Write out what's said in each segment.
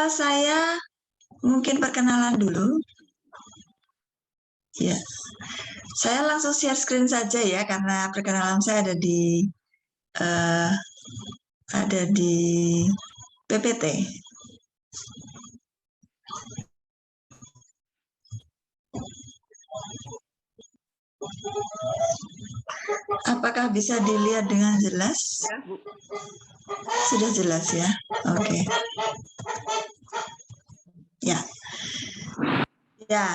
Saya mungkin perkenalan dulu. Ya, saya langsung share screen saja ya, karena perkenalan saya eh, ada di PPT. Apakah bisa dilihat dengan jelas? Sudah jelas ya. Oke. Ya. Ya.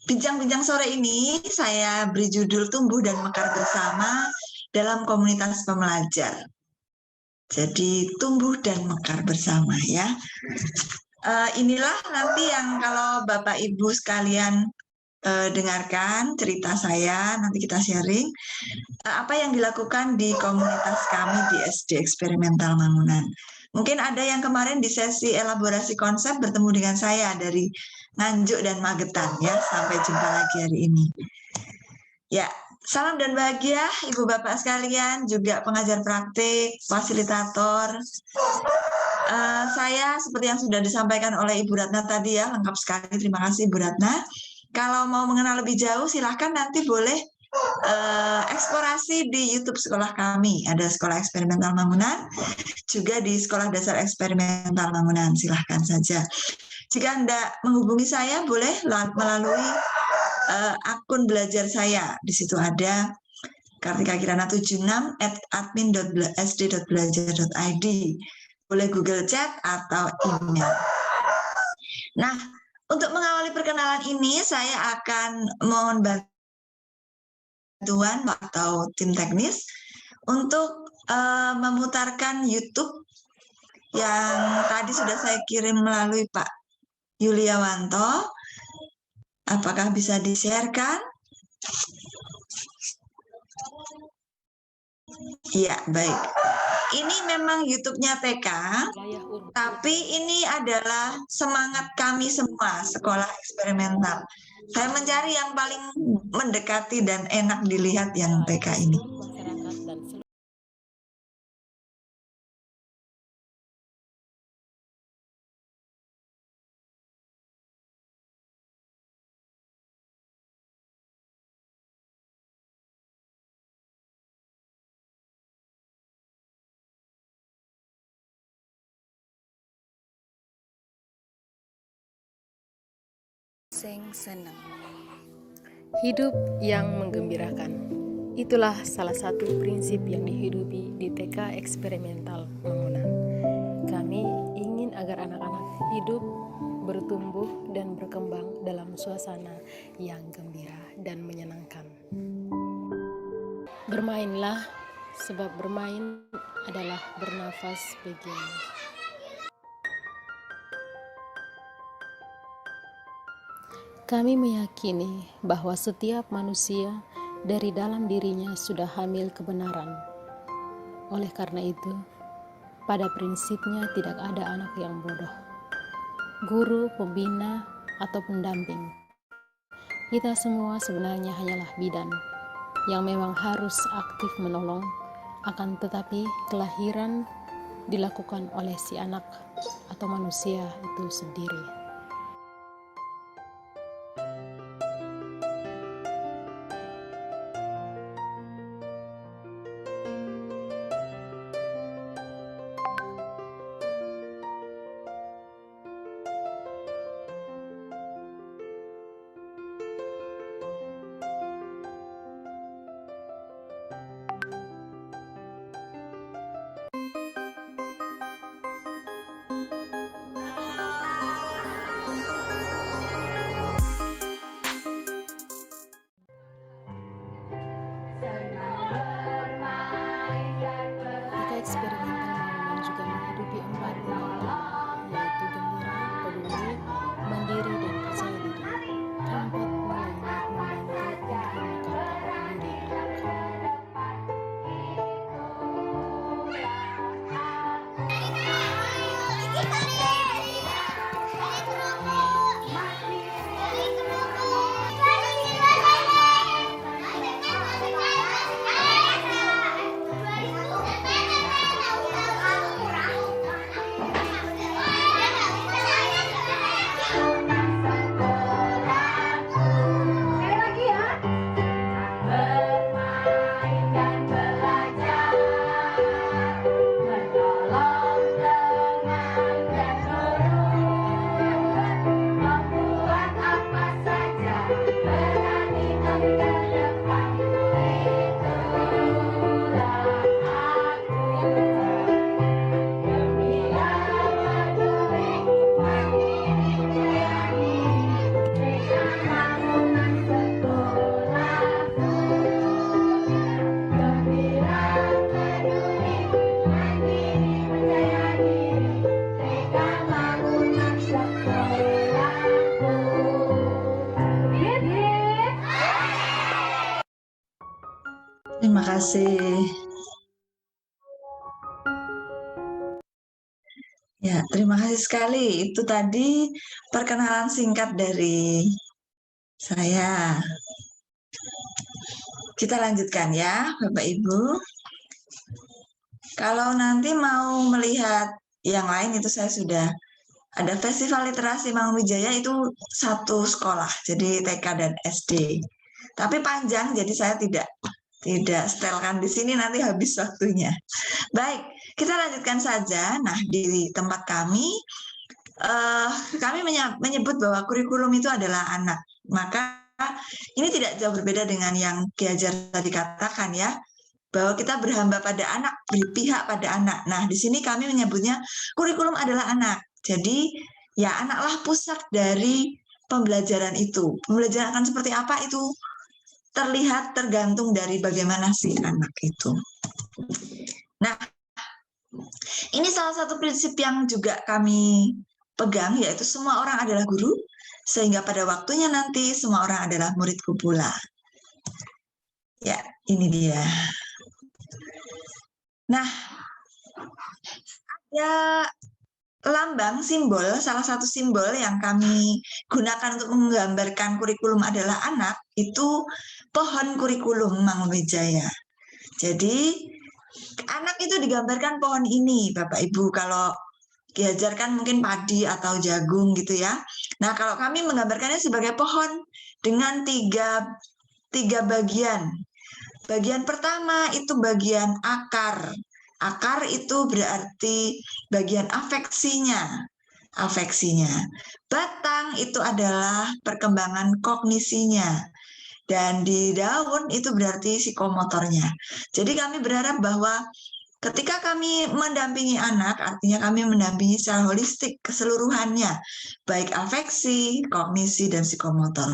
Bincang-bincang sore ini saya beri judul Tumbuh dan Mekar Bersama dalam Komunitas Pembelajar. Jadi tumbuh dan mekar bersama ya. Inilah nanti yang kalau Bapak Ibu sekalian dengarkan cerita saya, nanti kita sharing apa yang dilakukan di komunitas kami di SD Eksperimental Mangunan. Mungkin ada yang kemarin di sesi elaborasi konsep bertemu dengan saya dari Nganjuk dan Magetan ya. Sampai jumpa lagi hari ini. Ya, salam dan bahagia Ibu Bapak sekalian, juga pengajar praktik, fasilitator. Saya seperti yang sudah disampaikan oleh Ibu Ratna tadi ya, lengkap sekali. Terima kasih Ibu Ratna. Kalau mau mengenal lebih jauh, silahkan nanti boleh eksplorasi di YouTube sekolah kami. Ada Sekolah Eksperimental Mangunan, juga di Sekolah Dasar Eksperimental Mangunan. Silahkan saja. Jika Anda menghubungi saya, boleh melalui akun belajar saya. Di situ ada Kartika Kirana 76 @admin.sd.belajar.id. Boleh Google Chat atau email. Nah, untuk mengawali perkenalan ini, saya akan mohon bantuan atau tim teknis untuk memutarkan YouTube yang tadi sudah saya kirim melalui Pak Yuliawanto. Apakah bisa di-share-kan? Iya, baik. Ini memang YouTube-nya TK, tapi ini adalah semangat kami semua, sekolah eksperimental. Saya mencari yang paling mendekati dan enak dilihat yang TK ini. Senang. Hidup yang menggembirakan. Itulah salah satu prinsip yang dihidupi di TK Eksperimental Mangunan. Kami ingin agar anak-anak hidup, bertumbuh, dan berkembang dalam suasana yang gembira dan menyenangkan. Bermainlah, sebab bermain adalah bernafas bagimu. Kami meyakini bahwa setiap manusia dari dalam dirinya sudah hamil kebenaran. Oleh karena itu, pada prinsipnya tidak ada anak yang bodoh. Guru, pembina, atau pendamping. Kita semua sebenarnya hanyalah bidan yang memang harus aktif menolong, akan tetapi kelahiran dilakukan oleh si anak atau manusia itu sendiri. kasih. Ya, terima kasih sekali. Itu tadi perkenalan singkat dari saya. Kita lanjutkan ya, Bapak Ibu. Kalau nanti mau melihat yang lain itu saya sudah ada Festival Literasi Mangunwijaya itu satu sekolah, jadi TK dan SD. Tapi panjang, jadi saya tidak setelkan di sini, nanti habis waktunya. Baik, kita lanjutkan saja. Nah, di tempat kami menyebut bahwa kurikulum itu adalah anak. Maka ini tidak jauh berbeda dengan yang Ki Hajar tadi katakan ya, bahwa kita berhamba pada anak, berpihak pada anak. Nah, di sini kami menyebutnya kurikulum adalah anak. Jadi, ya anaklah pusat dari pembelajaran itu. Pembelajaran akan seperti apa itu terlihat tergantung dari bagaimana si anak itu. Nah, ini salah satu prinsip yang juga kami pegang, yaitu semua orang adalah guru, sehingga pada waktunya nanti semua orang adalah muridku pula. Ya, ini dia. Nah, ada lambang, simbol, salah satu simbol yang kami gunakan untuk menggambarkan kurikulum adalah anak, itu pohon kurikulum Mangunwijaya. Jadi, anak itu digambarkan pohon ini, Bapak Ibu. Kalau Ki Hajar kan mungkin padi atau jagung gitu ya. Nah, kalau kami menggambarkannya sebagai pohon dengan tiga bagian. Bagian pertama itu bagian akar. Akar itu berarti bagian afeksinya. Batang itu adalah perkembangan kognisinya. Dan di daun itu berarti psikomotornya. Jadi kami berharap bahwa ketika kami mendampingi anak, artinya kami mendampingi secara holistik keseluruhannya, baik afeksi, kognisi, dan psikomotor.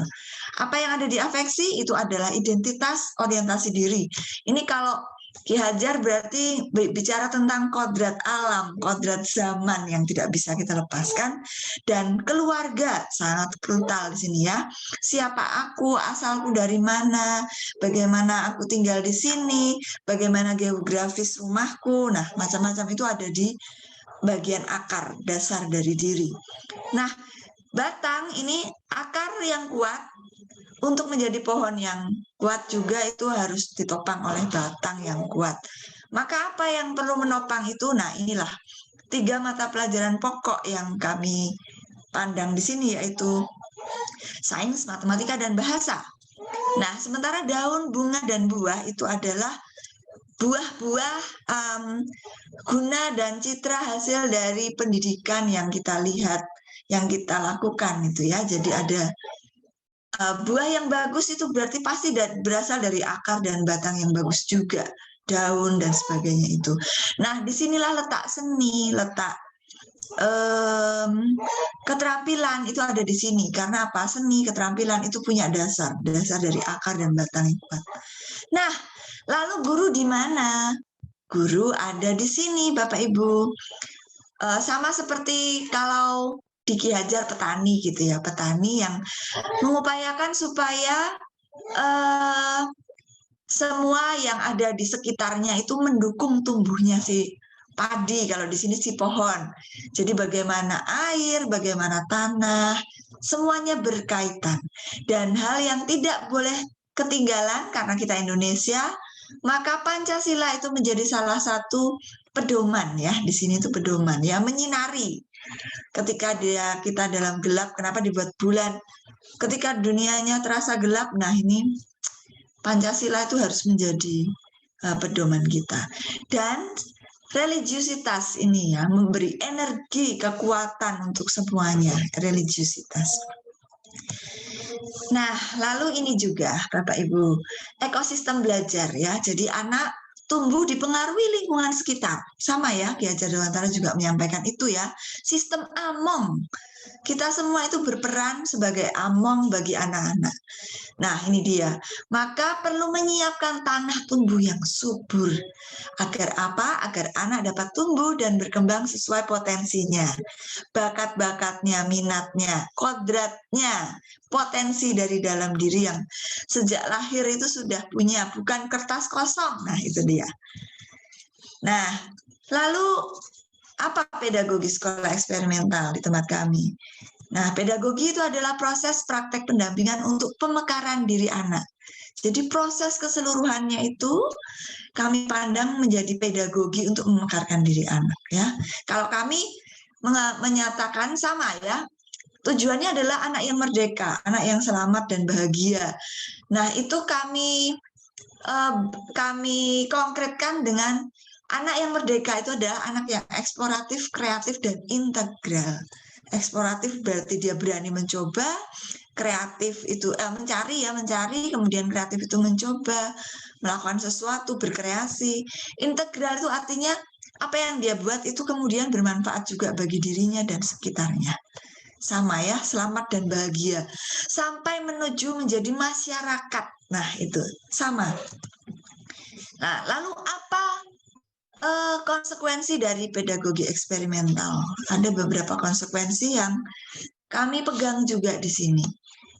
Apa yang ada di afeksi itu adalah identitas, orientasi diri. Ini kalau Ki Hajar berarti bicara tentang kodrat alam, kodrat zaman yang tidak bisa kita lepaskan, dan keluarga sangat kental di sini ya. Siapa aku, asalku dari mana, bagaimana aku tinggal di sini, bagaimana geografis rumahku. Nah, macam-macam itu ada di bagian akar, dasar dari diri. Nah, batang ini akar yang kuat. Untuk menjadi pohon yang kuat juga itu harus ditopang oleh batang yang kuat. Maka apa yang perlu menopang itu? Nah, inilah 3 mata pelajaran pokok yang kami pandang di sini, yaitu sains, matematika, dan bahasa. Nah, sementara daun, bunga, dan buah itu adalah buah-buah guna dan citra hasil dari pendidikan yang kita lihat, yang kita lakukan itu ya. Jadi ada buah yang bagus itu berarti pasti berasal dari akar dan batang yang bagus juga, daun dan sebagainya itu. Nah, disinilah letak seni, letak keterampilan itu ada di sini. Karena apa? Seni, keterampilan itu punya dasar dari akar dan batang yang kuat. Nah, lalu guru di mana? Guru ada di sini, Bapak Ibu. Sama seperti kalau di Ki Hajar petani gitu ya, petani yang mengupayakan supaya semua yang ada di sekitarnya itu mendukung tumbuhnya si padi, kalau di sini si pohon. Jadi bagaimana air, bagaimana tanah, semuanya berkaitan. Dan hal yang tidak boleh ketinggalan karena kita Indonesia, maka Pancasila itu menjadi salah satu pedoman ya, di sini itu pedoman ya, menyinari. Ketika kita dalam gelap, kenapa dibuat bulan? Ketika dunianya terasa gelap, nah ini Pancasila itu harus menjadi pedoman kita. Dan religiusitas ini ya, memberi energi, kekuatan untuk semuanya, religiusitas. Nah, lalu ini juga Bapak Ibu, ekosistem belajar ya. Jadi anak tumbuh dipengaruhi lingkungan sekitar. Sama ya, Ki Hajar Dewantara juga menyampaikan itu ya. Sistem among. Kita semua itu berperan sebagai among bagi anak-anak. Nah, ini dia. Maka perlu menyiapkan tanah tumbuh yang subur. Agar apa? Agar anak dapat tumbuh dan berkembang sesuai potensinya. Bakat-bakatnya, minatnya, kodratnya, potensi dari dalam diri yang sejak lahir itu sudah punya, bukan kertas kosong. Nah, itu dia. Nah, lalu apa pedagogi sekolah eksperimental di tempat kami? Nah, pedagogi itu adalah proses praktek pendampingan untuk pemekaran diri anak. Jadi proses keseluruhannya itu kami pandang menjadi pedagogi untuk memekarkan diri anak, ya. Kalau kami menyatakan sama, ya, tujuannya adalah anak yang merdeka, anak yang selamat dan bahagia. Nah, itu kami konkretkan dengan anak yang merdeka itu adalah anak yang eksploratif, kreatif, dan integral. Eksploratif berarti dia berani mencoba, kreatif itu mencari, kemudian kreatif itu mencoba, melakukan sesuatu, berkreasi. Integral itu artinya apa yang dia buat itu kemudian bermanfaat juga bagi dirinya dan sekitarnya. Sama, ya, selamat dan bahagia. Sampai menuju menjadi masyarakat. Nah, itu sama. Nah, lalu apa konsekuensi dari pedagogi eksperimental? Ada beberapa konsekuensi yang kami pegang juga di sini.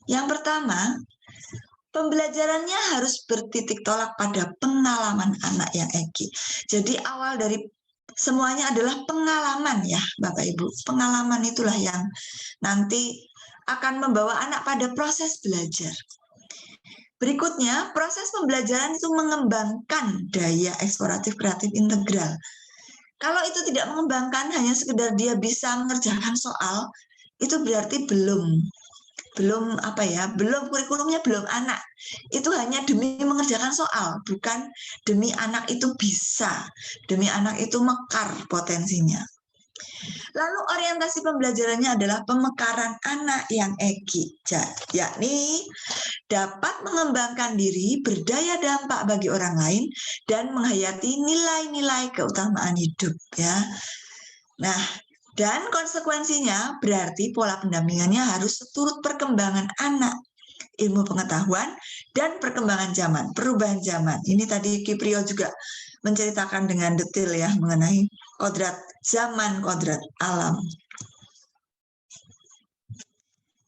Yang pertama, pembelajarannya harus bertitik tolak pada pengalaman anak yang eki. Jadi awal dari semuanya adalah pengalaman, ya, Bapak Ibu. Pengalaman itulah yang nanti akan membawa anak pada proses belajar. Berikutnya, proses pembelajaran itu mengembangkan daya eksploratif kreatif integral. Kalau itu tidak mengembangkan, hanya sekedar dia bisa mengerjakan soal, itu berarti belum kurikulumnya belum anak. Itu hanya demi mengerjakan soal, bukan demi anak itu bisa, demi anak itu mekar potensinya. Lalu orientasi pembelajarannya adalah pemekaran anak yang eki, yakni dapat mengembangkan diri, berdaya dampak bagi orang lain, dan menghayati nilai-nilai keutamaan hidup, ya. Nah, dan konsekuensinya berarti pola pendampingannya harus seturut perkembangan anak, ilmu pengetahuan, dan perkembangan zaman, perubahan zaman. Ini tadi Kiprio juga menceritakan dengan detail, ya, mengenai kodrat zaman, kodrat alam.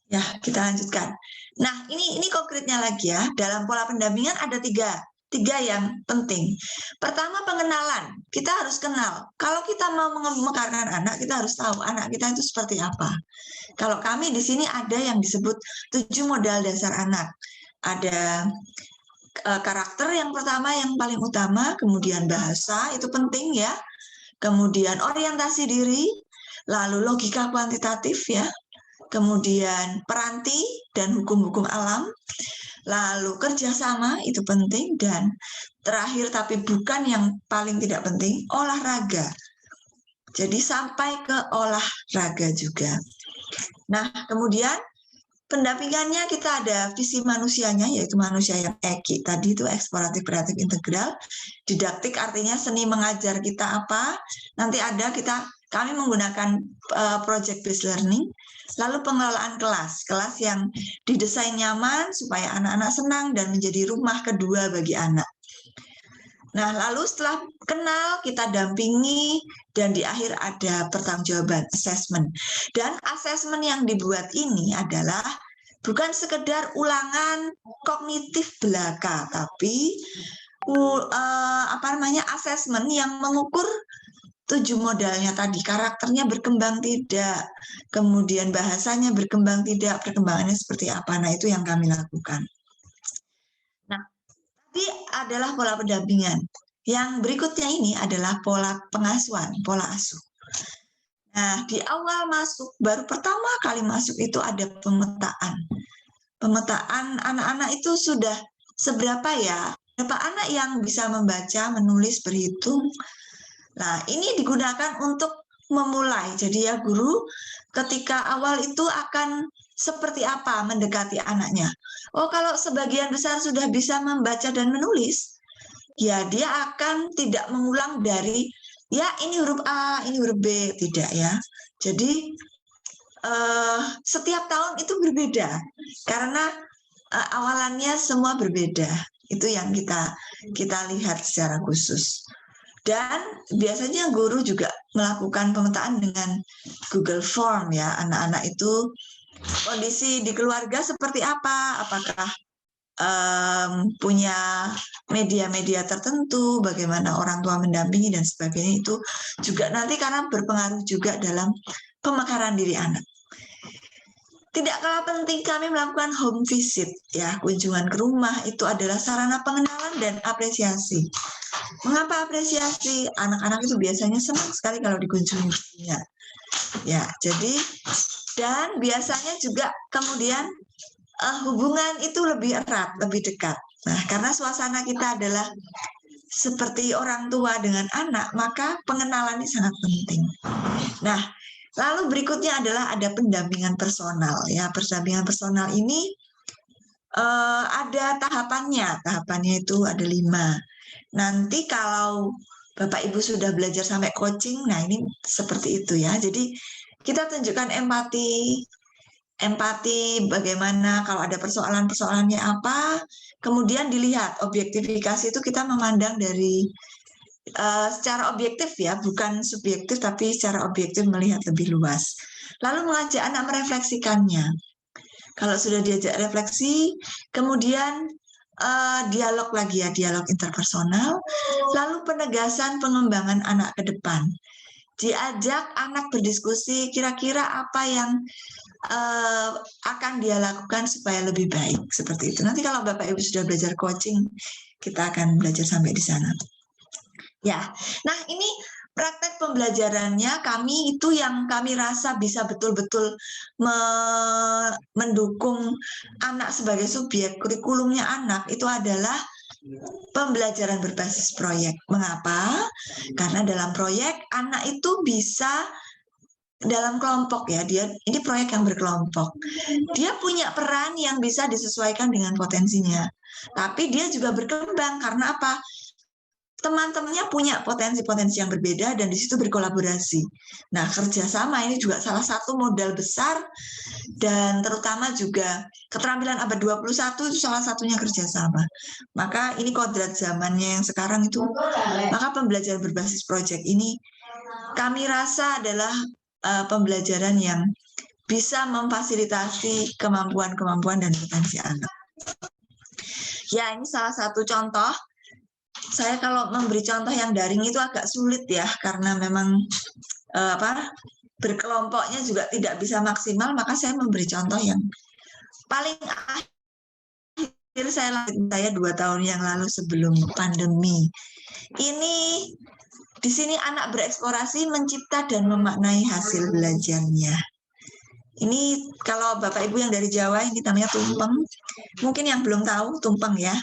Ya, kita lanjutkan. Nah, ini konkretnya lagi, ya. Dalam pola pendampingan ada tiga yang penting. Pertama, pengenalan. Kita harus kenal. Kalau kita mau memekarkan anak, kita harus tahu anak kita itu seperti apa. Kalau kami di sini ada yang disebut 7 modal dasar anak. Ada karakter yang pertama, yang paling utama, kemudian bahasa, itu penting, ya. Kemudian orientasi diri, lalu logika kuantitatif, ya. Kemudian peranti dan hukum-hukum alam, lalu kerjasama, itu penting, dan terakhir tapi bukan yang paling tidak penting, olahraga. Jadi sampai ke olahraga juga. Nah, kemudian pendampingannya kita ada visi manusianya, yaitu manusia yang eki. Tadi itu eksploratif, kreatif, integral. Didaktik artinya seni mengajar kita apa. Nanti ada kami menggunakan project based learning. Lalu pengelolaan kelas yang didesain nyaman supaya anak-anak senang dan menjadi rumah kedua bagi anak. Nah, lalu setelah kenal, kita dampingi, dan di akhir ada pertanggungjawaban, assessment. Dan assessment yang dibuat ini adalah bukan sekedar ulangan kognitif belaka, tapi assessment yang mengukur 7 modalnya tadi, karakternya berkembang tidak, kemudian bahasanya berkembang tidak, perkembangannya seperti apa. Nah, itu yang kami lakukan. Nah, tadi adalah pola pendampingan. Yang berikutnya ini adalah pola pengasuhan, pola asuh. Nah, di awal masuk, baru pertama kali masuk itu ada pemetaan. Pemetaan anak-anak itu sudah seberapa, ya? Berapa anak yang bisa membaca, menulis, berhitung. Nah, ini digunakan untuk memulai. Jadi, ya, guru ketika awal itu akan seperti apa mendekati anaknya. Oh, kalau sebagian besar sudah bisa membaca dan menulis, ya dia akan tidak mengulang dari, ya, ini huruf A, ini huruf B, tidak, ya. Jadi setiap tahun itu berbeda karena awalannya semua berbeda. Itu yang kita lihat secara khusus. Dan biasanya guru juga melakukan pemetaan dengan Google Form ya. Anak-anak itu kondisi di keluarga seperti apa? Apakah punya media-media tertentu, bagaimana orang tua mendampingi dan sebagainya, itu juga nanti karena berpengaruh juga dalam pemekaran diri anak. Tidak kalah penting kami melakukan home visit ya, kunjungan ke rumah itu adalah sarana pengenalan dan apresiasi. Mengapa apresiasi? Anak-anak itu biasanya senang sekali kalau dikunjungi gurunya. Ya, jadi dan biasanya juga kemudian hubungan itu lebih erat, lebih dekat. Nah, karena suasana kita adalah seperti orang tua dengan anak, maka pengenalan ini sangat penting. Nah, lalu berikutnya adalah ada pendampingan personal. Ya, pendampingan personal ini ada tahapannya. Tahapannya itu ada 5. Nanti kalau Bapak Ibu sudah belajar sampai coaching, nah ini seperti itu ya. Jadi kita tunjukkan empati bagaimana kalau ada persoalannya apa, kemudian dilihat objektifikasi itu kita memandang dari secara objektif ya, bukan subjektif tapi secara objektif melihat lebih luas. Lalu mengajak anak merefleksikannya. Kalau sudah diajak refleksi, kemudian dialog lagi ya, dialog interpersonal, lalu penegasan pengembangan anak ke depan. Diajak anak berdiskusi kira-kira apa yang akan dia lakukan supaya lebih baik, seperti itu. Nanti kalau Bapak Ibu sudah belajar coaching, kita akan belajar sampai di sana. Ya, nah ini praktek pembelajarannya kami itu yang kami rasa bisa betul-betul mendukung anak sebagai subjek kurikulumnya anak itu adalah pembelajaran berbasis proyek. Mengapa? Karena dalam proyek anak itu bisa dalam kelompok ya, ini proyek yang berkelompok. Dia punya peran yang bisa disesuaikan dengan potensinya. Tapi dia juga berkembang karena apa? Teman-temannya punya potensi-potensi yang berbeda dan di situ berkolaborasi. Nah, kerjasama ini juga salah satu modal besar dan terutama juga keterampilan abad 21 itu salah satunya kerjasama. Maka ini kodrat zamannya yang sekarang itu, maka pembelajaran berbasis proyek ini kami rasa adalah pembelajaran yang bisa memfasilitasi kemampuan-kemampuan dan potensi anak. Ya, ini salah satu contoh. Saya kalau memberi contoh yang daring itu agak sulit ya, karena memang berkelompoknya juga tidak bisa maksimal, maka saya memberi contoh yang paling akhir saya 2 tahun yang lalu sebelum pandemi. Ini di sini anak bereksplorasi, mencipta dan memaknai hasil belajarnya. Ini kalau Bapak Ibu yang dari Jawa ini namanya tumpeng. Mungkin yang belum tahu tumpeng ya.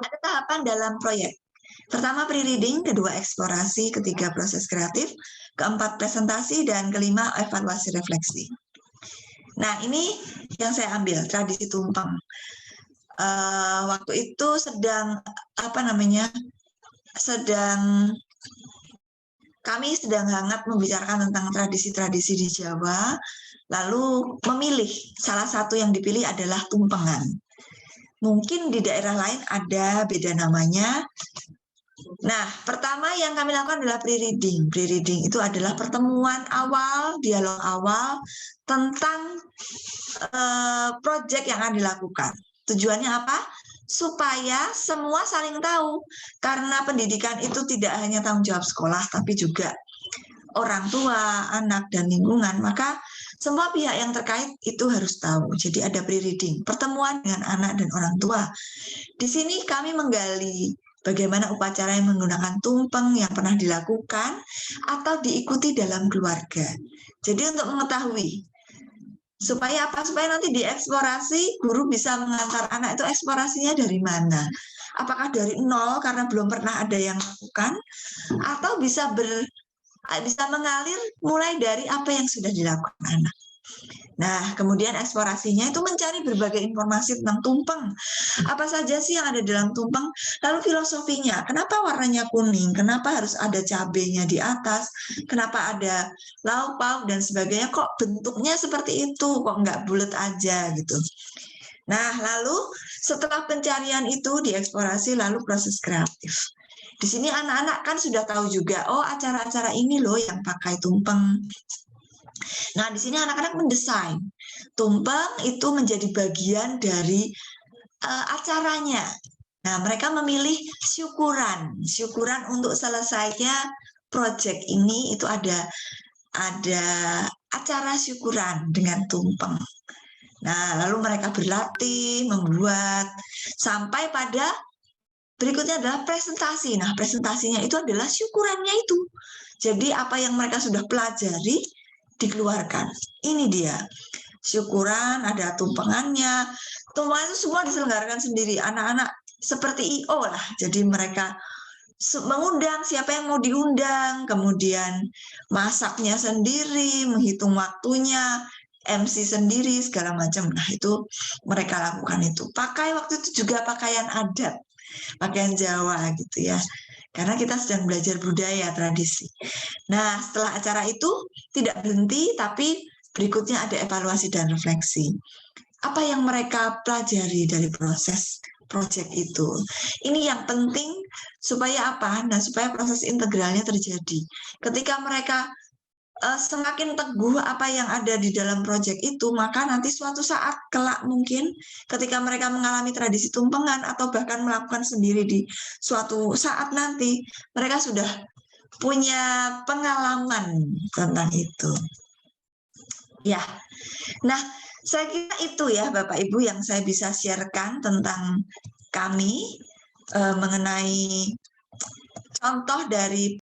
Ada tahapan dalam proyek. Pertama pre-reading, kedua eksplorasi, ketiga proses kreatif, keempat presentasi, dan kelima evaluasi refleksi. Nah ini yang saya ambil, tradisi tumpeng. Waktu itu kami sedang hangat membicarakan tentang tradisi-tradisi di Jawa, lalu memilih, salah satu yang dipilih adalah tumpengan. Mungkin di daerah lain ada beda namanya. Nah, pertama yang kami lakukan adalah pre-reading. Pre-reading itu adalah pertemuan awal, dialog awal tentang proyek yang akan dilakukan. Tujuannya apa? Supaya semua saling tahu. Karena pendidikan itu tidak hanya tanggung jawab sekolah, tapi juga orang tua, anak, dan lingkungan. Maka semua pihak yang terkait itu harus tahu. Jadi ada pre-reading, pertemuan dengan anak dan orang tua. Di sini kami menggali bagaimana upacara yang menggunakan tumpeng yang pernah dilakukan atau diikuti dalam keluarga. Jadi untuk mengetahui supaya apa? Supaya nanti dieksplorasi, guru bisa mengantar anak itu eksplorasinya dari mana. Apakah dari nol karena belum pernah ada yang lakukan, atau bisa mengalir mulai dari apa yang sudah dilakukan anak. Nah, kemudian eksplorasinya itu mencari berbagai informasi tentang tumpeng. Apa saja sih yang ada dalam tumpeng? Lalu filosofinya, kenapa warnanya kuning? Kenapa harus ada cabenya di atas? Kenapa ada lauk pauk dan sebagainya? Kok bentuknya seperti itu? Kok nggak bulat aja gitu? Nah, lalu setelah pencarian itu dieksplorasi, lalu proses kreatif. Di sini anak-anak kan sudah tahu juga, oh acara-acara ini loh yang pakai tumpeng. Nah, di sini anak-anak mendesain. Tumpeng itu menjadi bagian dari acaranya. Nah, mereka memilih syukuran untuk selesainya proyek ini itu ada acara syukuran dengan tumpeng. Nah, lalu mereka berlatih membuat sampai pada berikutnya adalah presentasi. Nah, presentasinya itu adalah syukurannya itu. Jadi apa yang mereka sudah pelajari dikeluarkan. Ini dia. Syukuran, ada tumpengannya. Tumpengan itu semua diselenggarakan sendiri. Anak-anak seperti IO lah. Jadi mereka mengundang siapa yang mau diundang, kemudian masaknya sendiri, menghitung waktunya, MC sendiri, segala macam. Nah, itu mereka lakukan itu. Pakai waktu itu juga pakaian adat, pakaian Jawa gitu ya. Karena kita sedang belajar budaya, tradisi. Nah, setelah acara itu tidak berhenti, tapi berikutnya ada evaluasi dan refleksi. Apa yang mereka pelajari dari proses proyek itu? Ini yang penting supaya apa? Nah, supaya proses integralnya terjadi. Ketika mereka semakin teguh apa yang ada di dalam proyek itu, maka nanti suatu saat kelak mungkin ketika mereka mengalami tradisi tumpengan atau bahkan melakukan sendiri di suatu saat nanti, mereka sudah punya pengalaman tentang itu. Ya, nah saya kira itu ya Bapak Ibu yang saya bisa sharekan tentang kami mengenai contoh dari